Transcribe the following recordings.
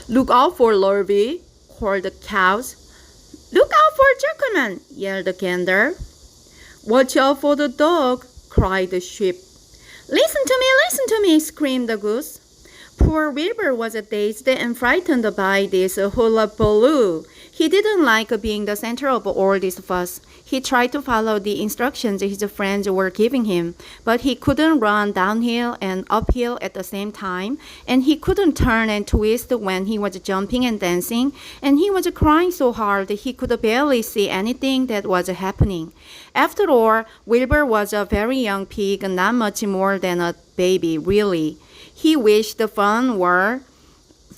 Look out for Lurvy, called the cows. Look out for Jukerman, yelled the gander. Watch out for the dog, cried the sheep. Listen to me, screamed the goose. Poor Wilbur was dazed and frightened by this hullabaloo. He didn't like being the center of all this fuss. He tried to follow the instructions his friends were giving him, but he couldn't run downhill and uphill at the same time, and he couldn't turn and twist when he was jumping and dancing, and he was crying so hard he could barely see anything that was happening. After all, Wilbur was a very young pig, not much more than a baby, really. He wished the fun were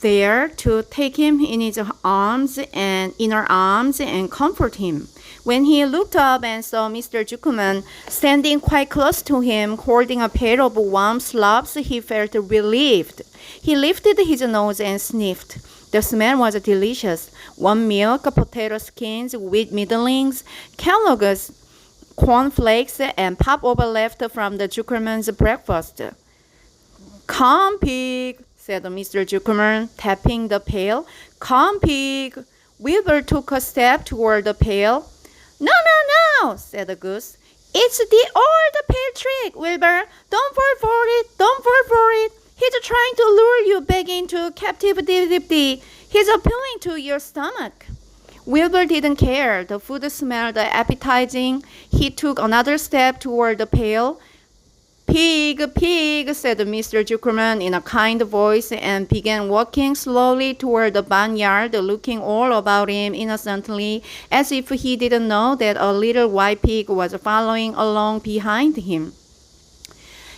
there to take him in his arms and inner arms and comfort him. When he looked up and saw Mr. Jukerman standing quite close to him, holding a pail of warm slops, he felt relieved. He lifted his nose and sniffed. The smell was delicious. Warm milk, potato skins, wheat middlings, Kellogg's cornflakes, and popover left from the Jukerman's breakfast. Come, pig, said Mr. Jukerman, tapping the pail. Come, pig. Wilbur took a step toward the pail. No, said the goose. It's the old pail trick, Wilbur. Don't fall for it. He's trying to lure you back into captivity. He's appealing to your stomach. Wilbur didn't care. The food smelled appetizing. He took another step toward the pail. Pig, said Mr. Jukerman in a kind voice and began walking slowly toward the barnyard, looking all about him innocently, as if he didn't know that a little white pig was following along behind him.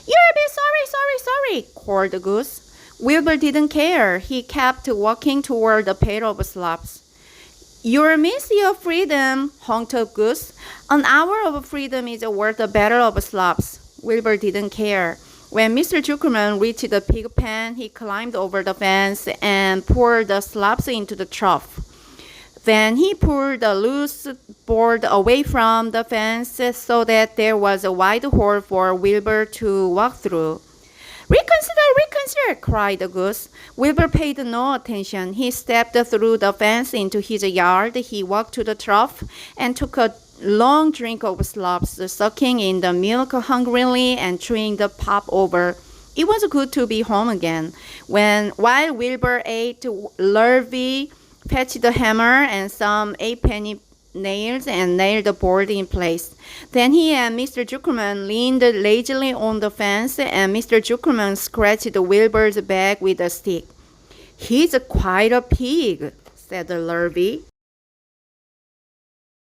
You're a bit sorry, called the goose. Wilbur didn't care. He kept walking toward the pail of slops. You'll miss your freedom, honked the goose. An hour of freedom is worth a barrel of slops. Wilbur didn't care. When Mr. Jukerman reached the pig pen, he climbed over the fence and poured the slops into the trough. Then he pulled the loose board away from the fence so that there was a wide hole for Wilbur to walk through. Reconsider, cried the goose. Wilbur paid no attention. He stepped through the fence into his yard. He walked to the trough and took a long drink of slops, sucking in the milk hungrily and chewing the popover. It was good to be home again. While Wilbur ate, Lurvy fetched the hammer and some 8-penny nails and nailed the board in place. Then he and Mr. Jukerman leaned lazily on the fence, and Mr. Jukerman scratched Wilbur's back with a stick. He's quite a pig, said Lurvy.